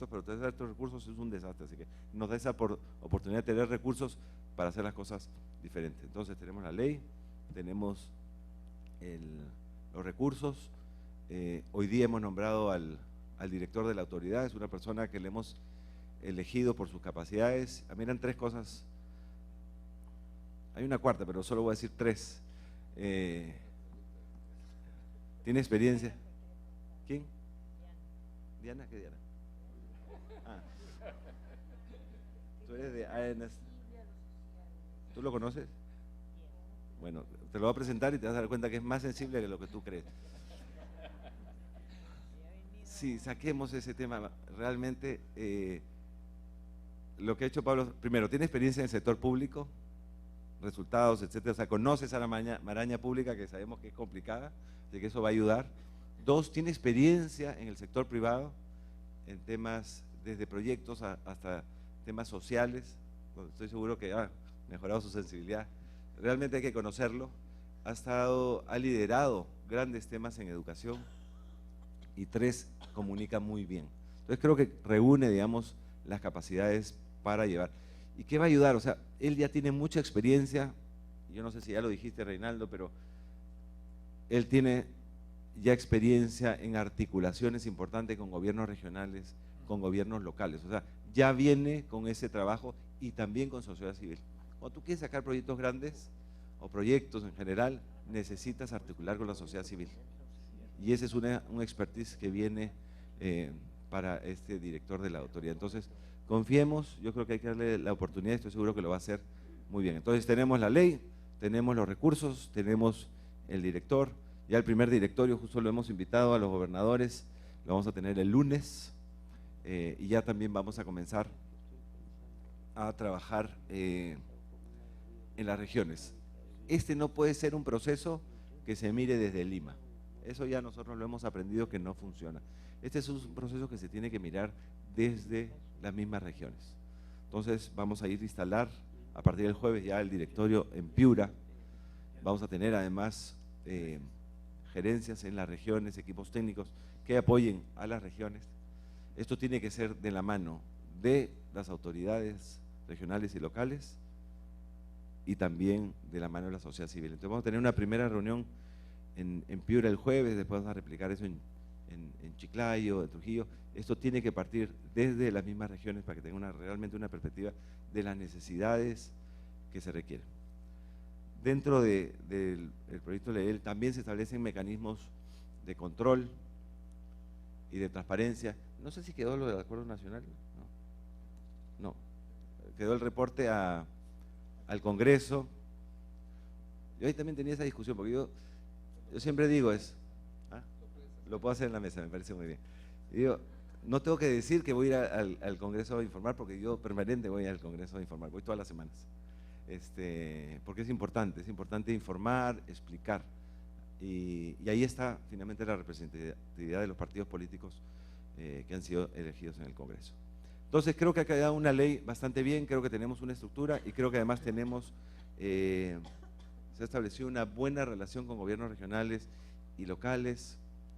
pero tener estos recursos es un desastre, así que nos da esa oportunidad de tener recursos para hacer las cosas diferentes. Entonces tenemos la ley, tenemos los recursos, hoy día hemos nombrado al director de la autoridad, es una persona que le hemos elegido por sus capacidades. A mí eran 3 cosas, hay una cuarta, pero solo voy a decir 3. ¿Tiene experiencia? ¿Quién? Diana, ¿qué Diana? Ah. Tú eres de ANS. ¿Tú lo conoces? Bueno, te lo voy a presentar y te vas a dar cuenta que es más sensible que lo que tú crees. Sí, saquemos ese tema. Realmente, lo que ha hecho Pablo, primero, tiene experiencia en el sector público, resultados, etcétera, o sea, conoce esa maraña pública que sabemos que es complicada, de que eso va a ayudar. 2, tiene experiencia en el sector privado, en temas desde proyectos hasta temas sociales. Estoy seguro que ha mejorado su sensibilidad. Realmente hay que conocerlo. Ha liderado grandes temas en educación. Y 3, comunica muy bien. Entonces creo que reúne, digamos, las capacidades para llevar. ¿Y qué va a ayudar? O sea, él ya tiene mucha experiencia, yo no sé si ya lo dijiste, Reinaldo, pero él tiene ya experiencia en articulaciones importantes con gobiernos regionales, con gobiernos locales. O sea, ya viene con ese trabajo y también con sociedad civil. Cuando tú quieres sacar proyectos grandes o proyectos en general, necesitas articular con la sociedad civil. Y ese es un expertise que viene para este director de la autoridad. Entonces, confiemos, yo creo que hay que darle la oportunidad, estoy seguro que lo va a hacer muy bien. Entonces, tenemos la ley, tenemos los recursos, tenemos el director, ya el primer directorio justo lo hemos invitado a los gobernadores, lo vamos a tener el lunes, y ya también vamos a comenzar a trabajar en las regiones. Este no puede ser un proceso que se mire desde Lima. Eso ya nosotros lo hemos aprendido que no funciona. Este es un proceso que se tiene que mirar desde las mismas regiones. Entonces vamos a ir a instalar a partir del jueves ya el directorio en Piura. Vamos a tener además gerencias en las regiones, equipos técnicos que apoyen a las regiones. Esto tiene que ser de la mano de las autoridades regionales y locales y también de la mano de la sociedad civil. Entonces vamos a tener una primera reunión en Piura el jueves, después vamos a replicar eso en Chiclayo, en Trujillo. Esto tiene que partir desde las mismas regiones para que tenga realmente una perspectiva de las necesidades que se requieren. Dentro del proyecto de ley también se establecen mecanismos de control y de transparencia. No sé si quedó lo del acuerdo nacional, no, quedó el reporte al Congreso. Yo ahí también tenía esa discusión, porque yo siempre digo lo puedo hacer en la mesa, me parece muy bien. Y digo, no tengo que decir que voy a ir al Congreso a informar, porque yo permanente voy al Congreso a informar, voy todas las semanas. Porque es importante informar, explicar. Y ahí está finalmente la representatividad de los partidos políticos que han sido elegidos en el Congreso. Entonces creo que ha quedado una ley bastante bien, creo que tenemos una estructura y creo que además se ha establecido una buena relación con gobiernos regionales y locales,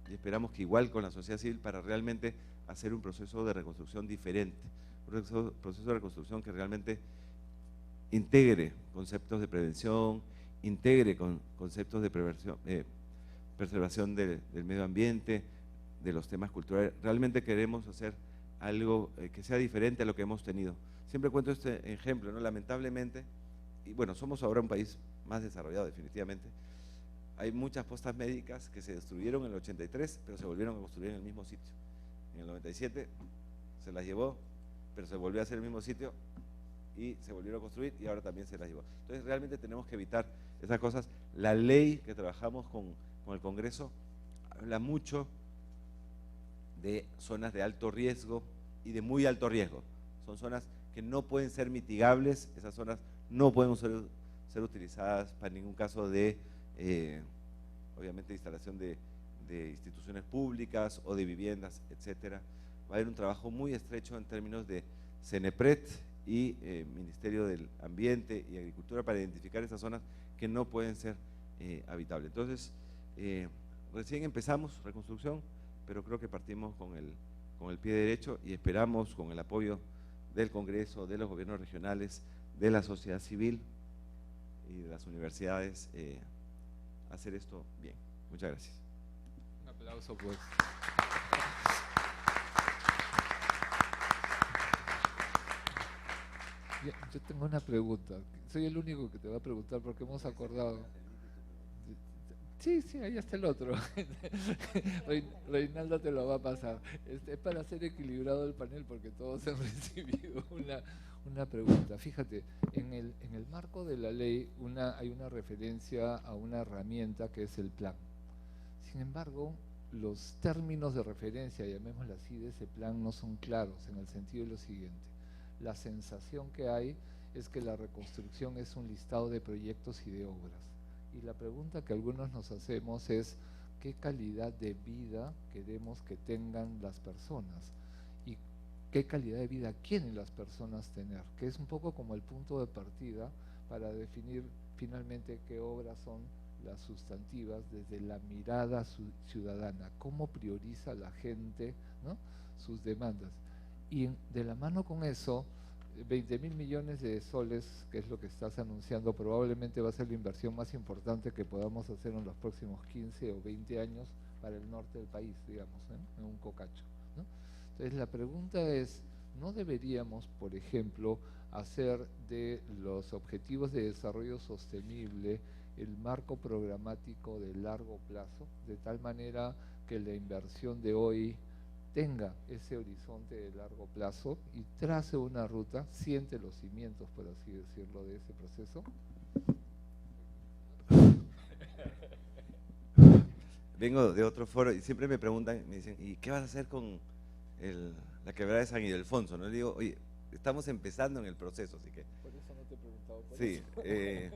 y esperamos que igual con la sociedad civil para realmente hacer un proceso de reconstrucción diferente, un proceso de reconstrucción que realmente integre conceptos de prevención, integre conceptos de preservación del medio ambiente, de los temas culturales. Realmente queremos hacer algo que sea diferente a lo que hemos tenido. Siempre cuento este ejemplo, ¿no? Lamentablemente, y bueno, somos ahora un país más desarrollado definitivamente, hay muchas postas médicas que se destruyeron en el 83, pero se volvieron a construir en el mismo sitio. En el 97 se las llevó, pero se volvió a hacer el mismo sitio y se volvieron a construir y ahora también se las llevó. Entonces realmente tenemos que evitar esas cosas. La ley que trabajamos con el Congreso habla mucho de zonas de alto riesgo y de muy alto riesgo. Son zonas que no pueden ser mitigables, esas zonas no pueden ser utilizadas para ningún caso de, obviamente, instalación de instituciones públicas o de viviendas, etcétera. Va a haber un trabajo muy estrecho en términos de CENEPRED y Ministerio del Ambiente y Agricultura para identificar esas zonas que no pueden ser habitables. Entonces, recién empezamos reconstrucción, pero creo que partimos con con el pie derecho y esperamos con el apoyo del Congreso, de los gobiernos regionales, de la sociedad civil y de las universidades hacer esto bien. Muchas gracias. Un aplauso, pues. Yo tengo una pregunta. Soy el único que te va a preguntar porque hemos acordado. Sí, ahí está el otro. Reinaldo te lo va a pasar. Es para hacer equilibrado el panel porque todos han recibido una pregunta. Fíjate, en el marco de la ley hay una referencia a una herramienta que es el plan. Sin embargo, los términos de referencia, llamémoslo así, de ese plan no son claros en el sentido de lo siguiente. La sensación que hay es que la reconstrucción es un listado de proyectos y de obras. Y la pregunta que algunos nos hacemos es, ¿qué calidad de vida queremos que tengan las personas? ¿Y qué calidad de vida quieren las personas tener? Que es un poco como el punto de partida para definir finalmente qué obras son las sustantivas desde la mirada ciudadana, cómo prioriza la gente, ¿no?, sus demandas. Y de la mano con eso, 20.000 millones de soles, que es lo que estás anunciando, probablemente va a ser la inversión más importante que podamos hacer en los próximos 15 o 20 años para el norte del país, digamos, en un cocacho, ¿no? Entonces la pregunta es, ¿no deberíamos, por ejemplo, hacer de los objetivos de desarrollo sostenible el marco programático de largo plazo, de tal manera que la inversión de hoy tenga ese horizonte de largo plazo y trace una ruta, siente los cimientos, por así decirlo, de ese proceso? Vengo de otro foro y siempre me preguntan, me dicen, ¿y qué vas a hacer con la quebrada de San Ildefonso? ¿No? Le digo, oye, estamos empezando en el proceso, así que… Por eso no te he preguntado por sí, eso.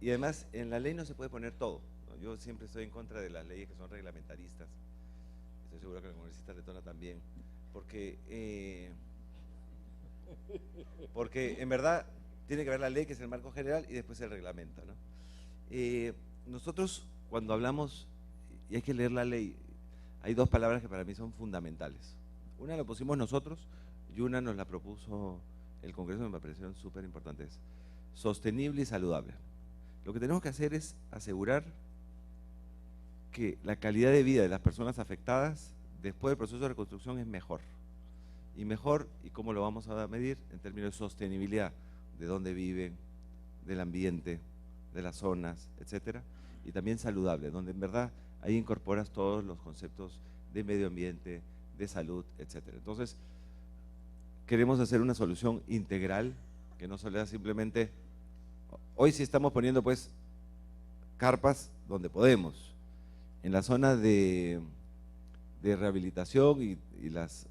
y además en la ley no se puede poner todo, ¿no? Yo siempre estoy en contra de las leyes que son reglamentaristas. Estoy seguro que el congresista Letona también, porque en verdad tiene que haber la ley, que es el marco general, y después el reglamento, ¿no? Nosotros cuando hablamos, y hay que leer la ley, hay dos palabras que para mí son fundamentales. Una la pusimos nosotros y una nos la propuso el Congreso, me parecieron súper importantes: sostenible y saludable. Lo que tenemos que hacer es asegurar que la calidad de vida de las personas afectadas después del proceso de reconstrucción es mejor. ¿Y cómo lo vamos a medir? En términos de sostenibilidad, de dónde viven, del ambiente, de las zonas, etcétera, y también saludable, donde en verdad ahí incorporas todos los conceptos de medio ambiente, de salud, etcétera. Entonces, queremos hacer una solución integral, que no sea simplemente… Hoy sí estamos poniendo pues carpas donde podemos. En la zona de rehabilitación y las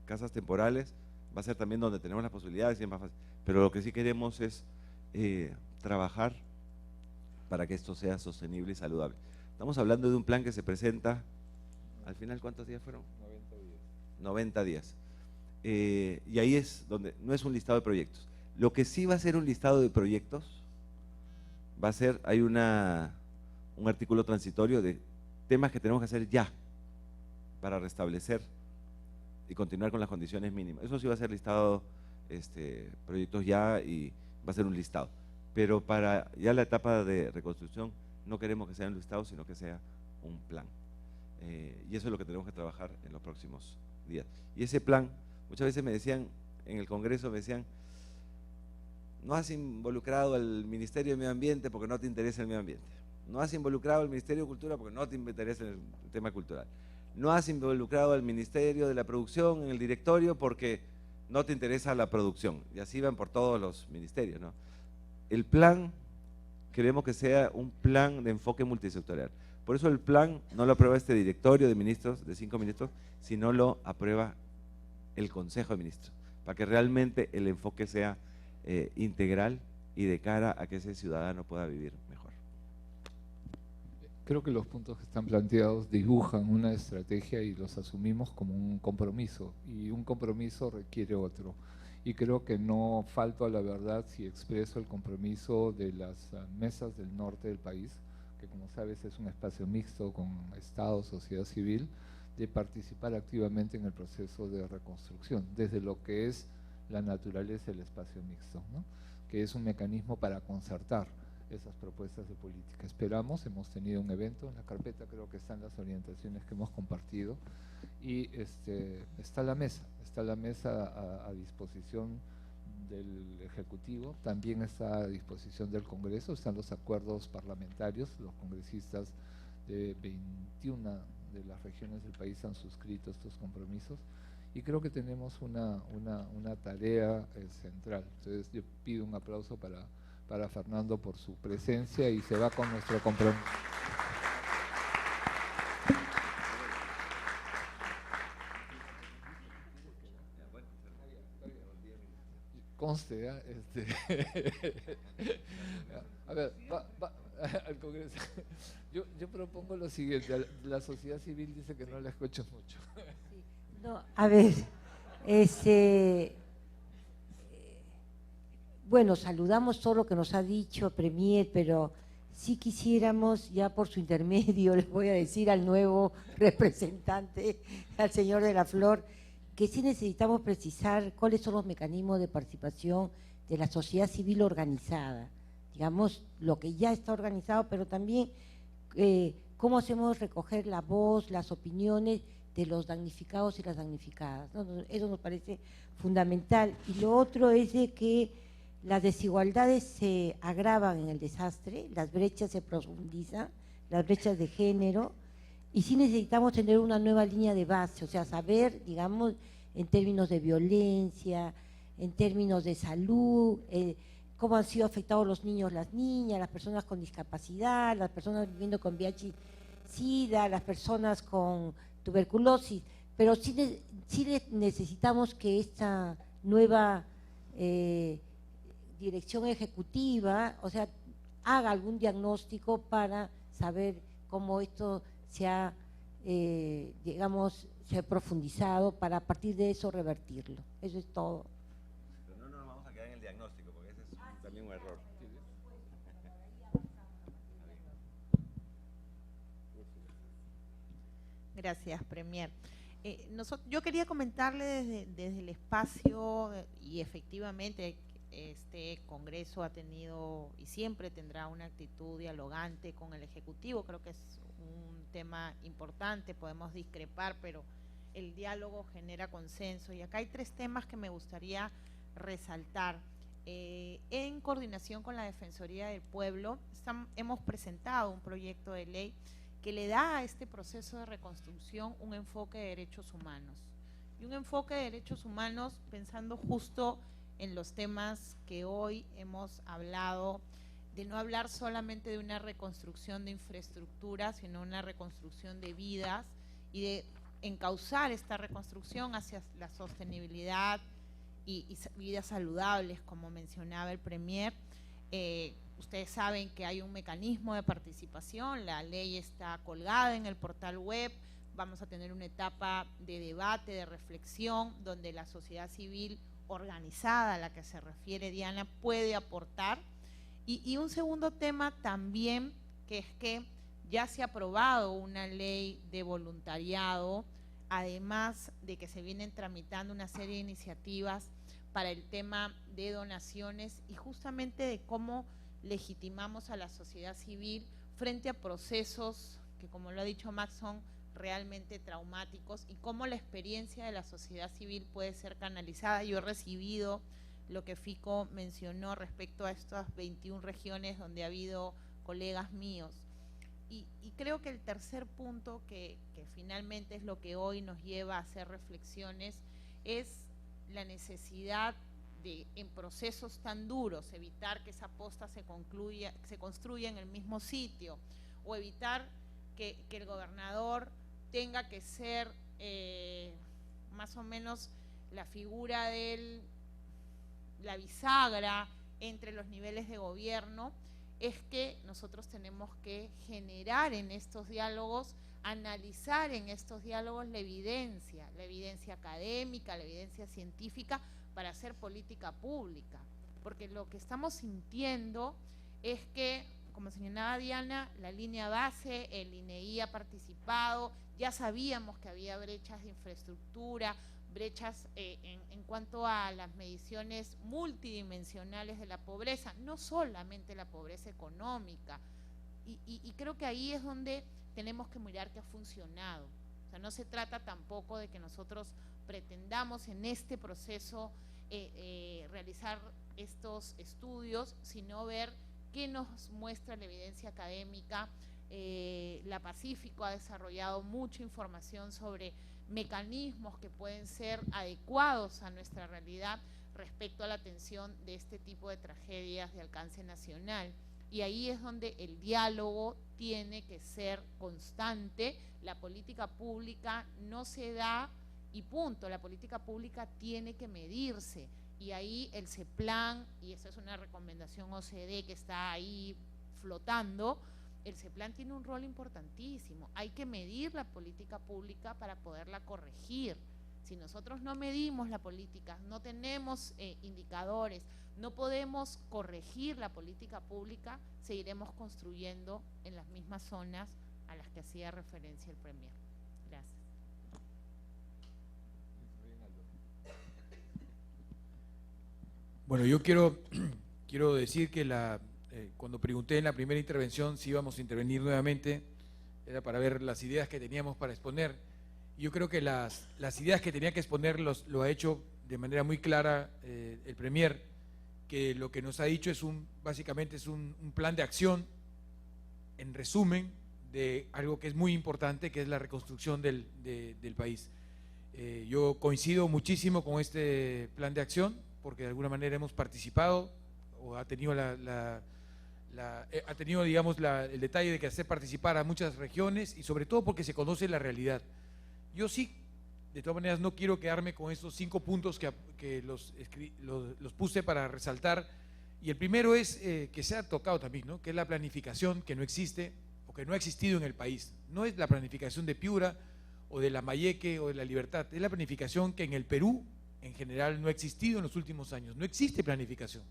casas temporales va a ser también donde tenemos las posibilidades y es más fácil. Pero lo que sí queremos es trabajar para que esto sea sostenible y saludable. Estamos hablando de un plan que se presenta, al final, ¿cuántos días fueron? 90 días. 90 días. Y ahí es donde, no es un listado de proyectos. Lo que sí va a ser un listado de proyectos, va a ser, hay un artículo transitorio de temas que tenemos que hacer ya para restablecer y continuar con las condiciones mínimas. Eso sí va a ser listado, proyectos ya, y va a ser un listado. Pero para ya la etapa de reconstrucción no queremos que sea un listado, sino que sea un plan. Y eso es lo que tenemos que trabajar en los próximos días. Y ese plan, muchas veces me decían, en el Congreso me decían, no has involucrado al Ministerio de Medio Ambiente porque no te interesa el medio ambiente. No has involucrado al Ministerio de Cultura porque no te interesa el tema cultural. No has involucrado al Ministerio de la Producción en el directorio porque no te interesa la producción. Y así van por todos los ministerios, ¿no? El plan, queremos que sea un plan de enfoque multisectorial. Por eso el plan no lo aprueba este directorio de ministros, de 5 ministros, sino lo aprueba el Consejo de Ministros, para que realmente el enfoque sea integral y de cara a que ese ciudadano pueda vivir mejor. Creo que los puntos que están planteados dibujan una estrategia y los asumimos como un compromiso, y un compromiso requiere otro. Y creo que no falto a la verdad si expreso el compromiso de las mesas del norte del país, que como sabes es un espacio mixto con Estado, sociedad civil, de participar activamente en el proceso de reconstrucción, desde lo que es la naturaleza del espacio mixto, ¿no? Que es un mecanismo para concertar esas propuestas de política. Esperamos, hemos tenido un evento en la carpeta, creo que están las orientaciones que hemos compartido, y está la mesa a disposición del Ejecutivo, también está a disposición del Congreso, están los acuerdos parlamentarios, los congresistas de 21 de las regiones del país han suscrito estos compromisos, y creo que tenemos una tarea central. Entonces yo pido un aplauso para Fernando por su presencia y se va con nuestro compromiso. Conste, a ver, al Congreso. Yo propongo lo siguiente, la sociedad civil dice que no la escucho mucho. Sí. No, a ver, bueno, saludamos todo lo que nos ha dicho Premier, pero sí quisiéramos, ya por su intermedio, les voy a decir al nuevo representante, al señor de la Flor, que sí necesitamos precisar cuáles son los mecanismos de participación de la sociedad civil organizada, digamos, lo que ya está organizado, pero también cómo hacemos recoger la voz, las opiniones de los damnificados y las damnificadas, ¿no? Eso nos parece fundamental. Y lo otro es de que las desigualdades se agravan en el desastre, las brechas se profundizan, las brechas de género, y sí necesitamos tener una nueva línea de base, o sea, saber, digamos, en términos de violencia, en términos de salud, cómo han sido afectados los niños, las niñas, las personas con discapacidad, las personas viviendo con VIH-Sida, las personas con tuberculosis, pero sí necesitamos que esta nueva dirección ejecutiva, o sea, haga algún diagnóstico para saber cómo esto se ha, digamos, se ha profundizado para a partir de eso revertirlo. Eso es todo. Pero no nos vamos a quedar en el diagnóstico, porque ese es también un error. Gracias, Premier. Yo quería comentarle desde el espacio, y efectivamente este Congreso ha tenido y siempre tendrá una actitud dialogante con el Ejecutivo. Creo que es un tema importante, podemos discrepar, pero el diálogo genera consenso. Y acá hay 3 temas que me gustaría resaltar. En coordinación con la Defensoría del Pueblo, hemos presentado un proyecto de ley que le da a este proceso de reconstrucción un enfoque de derechos humanos. Y un enfoque de derechos humanos pensando justo en los temas que hoy hemos hablado, de no hablar solamente de una reconstrucción de infraestructura, sino una reconstrucción de vidas, y de encauzar esta reconstrucción hacia la sostenibilidad y vidas saludables, como mencionaba el Premier. Ustedes saben que hay un mecanismo de participación, la ley está colgada en el portal web, vamos a tener una etapa de debate, de reflexión, donde la sociedad civil organizada a la que se refiere Diana puede aportar. Y un segundo tema también, que es que ya se ha aprobado una ley de voluntariado, además de que se vienen tramitando una serie de iniciativas para el tema de donaciones y justamente de cómo legitimamos a la sociedad civil frente a procesos que, como lo ha dicho Max, son realmente traumáticos, y cómo la experiencia de la sociedad civil puede ser canalizada. Yo he recibido lo que Fico mencionó respecto a estas 21 regiones donde ha habido colegas míos. Y creo que el tercer punto, que finalmente es lo que hoy nos lleva a hacer reflexiones, es la necesidad de, en procesos tan duros, evitar que esa posta se construya en el mismo sitio, o evitar que el gobernador tenga que ser más o menos la figura de la bisagra entre los niveles de gobierno. Es que nosotros tenemos que generar en estos diálogos, analizar en estos diálogos la evidencia académica, la evidencia científica, para hacer política pública. Porque lo que estamos sintiendo es que, como señalaba Diana, la línea base, el INEI ha participado, Ya sabíamos que había brechas de infraestructura, brechas en cuanto a las mediciones multidimensionales de la pobreza, no solamente la pobreza económica. Y creo que ahí es donde tenemos que mirar que ha funcionado. O sea, no se trata tampoco de que nosotros pretendamos en este proceso realizar estos estudios, sino ver qué nos muestra la evidencia académica. La Pacífico ha desarrollado mucha información sobre mecanismos que pueden ser adecuados a nuestra realidad respecto a la atención de este tipo de tragedias de alcance nacional. Y ahí es donde el diálogo tiene que ser constante. La política pública no se da y punto, la política pública tiene que medirse. Y ahí el CEPLAN, y esa es una recomendación OCDE que está ahí flotando, el CEPLAN tiene un rol importantísimo. Hay que medir la política pública para poderla corregir. Si nosotros no medimos la política, no tenemos indicadores, no podemos corregir la política pública, seguiremos construyendo en las mismas zonas a las que hacía referencia el Premier. Gracias. Bueno, yo quiero decir que cuando pregunté en la primera intervención si íbamos a intervenir nuevamente, era para ver las ideas que teníamos para exponer. Yo creo que las ideas que tenía que exponer lo ha hecho de manera muy clara el Premier, que lo que nos ha dicho básicamente es un plan de acción, en resumen, de algo que es muy importante, que es la reconstrucción del país. Yo coincido muchísimo con este plan de acción, porque de alguna manera hemos participado, o ha tenido digamos, el detalle de que hacer participar a muchas regiones, y sobre todo porque se conoce la realidad. Yo sí, de todas maneras, no quiero quedarme con esos 5 puntos que los puse para resaltar, y el primero es que se ha tocado también, ¿no?, que es la planificación que no existe, o que no ha existido en el país. No es la planificación de Piura, o de Lambayeque, o de La Libertad, es la planificación que en el Perú, en general, no ha existido en los últimos años. No existe planificación.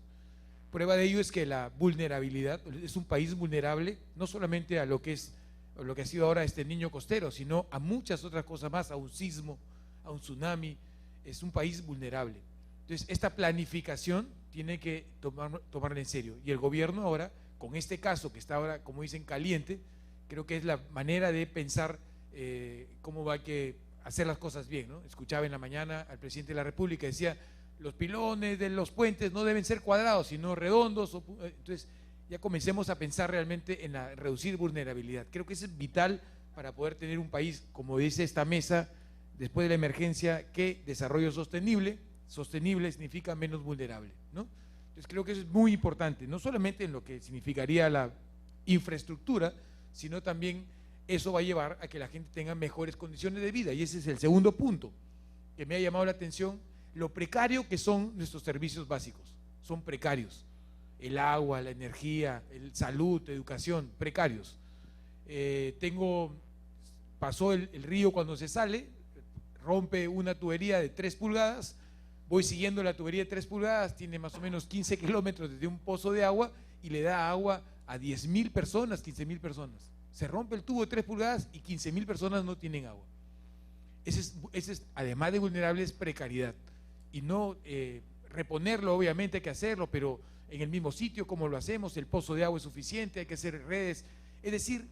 Prueba de ello es que la vulnerabilidad, es un país vulnerable, no solamente a lo que ha sido ahora este niño costero, sino a muchas otras cosas más, a un sismo, a un tsunami. Es un país vulnerable. Entonces, esta planificación tiene que tomarla en serio. Y el gobierno ahora, con este caso que está ahora, como dicen, caliente, creo que es la manera de pensar cómo va a hacer las cosas bien, ¿no? Escuchaba en la mañana al presidente de la República, decía, los pilones de los puentes no deben ser cuadrados, sino redondos. Entonces, ya comencemos a pensar realmente en reducir vulnerabilidad. Creo que eso es vital para poder tener un país, como dice esta mesa, después de la emergencia, que desarrollo sostenible significa menos vulnerable, ¿no? Entonces, creo que eso es muy importante, no solamente en lo que significaría la infraestructura, sino también eso va a llevar a que la gente tenga mejores condiciones de vida. Y ese es el segundo punto que me ha llamado la atención, lo precario que son nuestros servicios básicos. Son precarios. El agua, la energía, salud, educación, precarios. Pasó el río cuando se sale, rompe una tubería de 3 pulgadas, voy siguiendo la tubería de 3 pulgadas, tiene más o menos 15 kilómetros desde un pozo de agua y le da agua a 10.000 personas, 15.000 personas. Se rompe el tubo de 3 pulgadas y 15.000 personas no tienen agua. Ese es, además de vulnerable, es precariedad. Y no reponerlo, obviamente hay que hacerlo, pero en el mismo sitio, como lo hacemos, el pozo de agua es suficiente, hay que hacer redes. Es decir,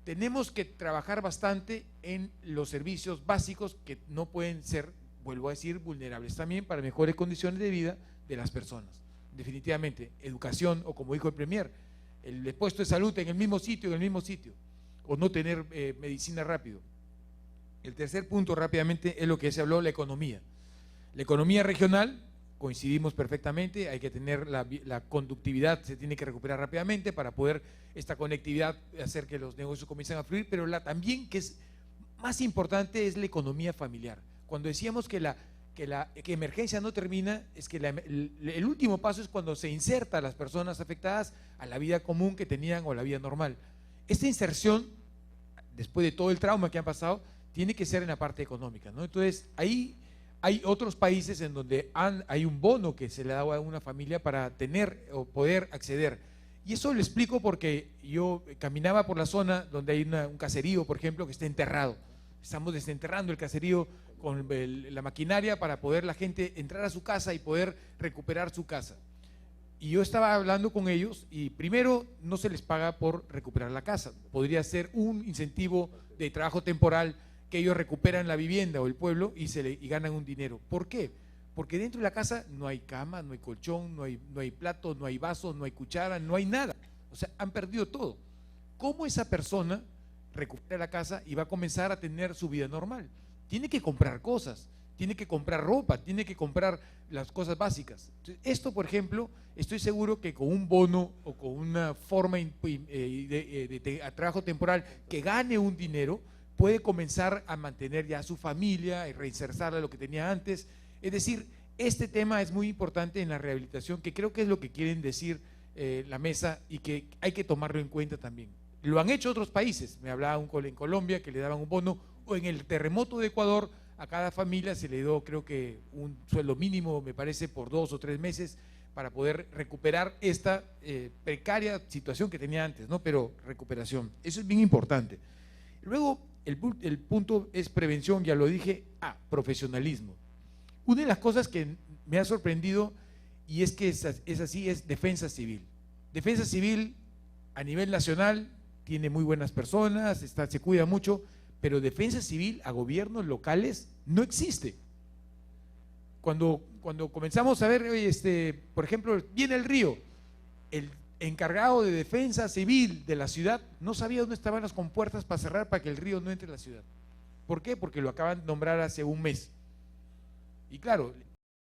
tenemos que trabajar bastante en los servicios básicos que no pueden ser, vuelvo a decir, vulnerables también para mejores condiciones de vida de las personas. Definitivamente, educación, o como dijo el Premier, el puesto de salud en el mismo sitio, o no tener medicina rápido. El tercer punto rápidamente es lo que se habló, la economía. La economía regional, coincidimos perfectamente, hay que tener la conductividad, se tiene que recuperar rápidamente para poder esta conectividad hacer que los negocios comiencen a fluir, pero también que es más importante es la economía familiar. Cuando decíamos que emergencia no termina, es que el último paso es cuando se inserta a las personas afectadas a la vida común que tenían o la vida normal. Esta inserción, después de todo el trauma que han pasado, tiene que ser en la parte económica, ¿no? Entonces, ahí hay otros países en donde hay un bono que se le da a una familia para tener o poder acceder. Y eso lo explico porque yo caminaba por la zona donde hay un caserío, por ejemplo, que está enterrado. Estamos desenterrando el caserío con la maquinaria para poder la gente entrar a su casa y poder recuperar su casa. Y yo estaba hablando con ellos y primero no se les paga por recuperar la casa. Podría ser un incentivo de trabajo temporal que ellos recuperan la vivienda o el pueblo y ganan un dinero. ¿Por qué? Porque dentro de la casa no hay cama, no hay colchón, no hay plato, no hay vaso, no hay cuchara, no hay nada. O sea, han perdido todo. ¿Cómo esa persona recupera la casa y va a comenzar a tener su vida normal? Tiene que comprar cosas, tiene que comprar ropa, tiene que comprar las cosas básicas. Entonces, esto, por ejemplo, estoy seguro que con un bono o con una forma de trabajo temporal que gane un dinero, puede comenzar a mantener ya a su familia y reinsertarla a lo que tenía antes. Es decir, este tema es muy importante en la rehabilitación, que creo que es lo que quieren decir la mesa y que hay que tomarlo en cuenta también. Lo han hecho otros países, me hablaba en Colombia que le daban un bono, o en el terremoto de Ecuador a cada familia se le dio creo que un sueldo mínimo, me parece, por 2 o 3 meses para poder recuperar esta precaria situación que tenía antes, ¿no? Pero recuperación, eso es bien importante. Luego, el punto es prevención, ya lo dije, profesionalismo. Una de las cosas que me ha sorprendido, y es que es así, es defensa civil. Defensa civil a nivel nacional tiene muy buenas personas, se cuida mucho, pero defensa civil a gobiernos locales no existe. Cuando comenzamos a ver, por ejemplo, viene el río, el encargado de defensa civil de la ciudad no sabía dónde estaban las compuertas para cerrar para que el río no entre en la ciudad. ¿Por qué? Porque lo acaban de nombrar hace un mes. Y claro,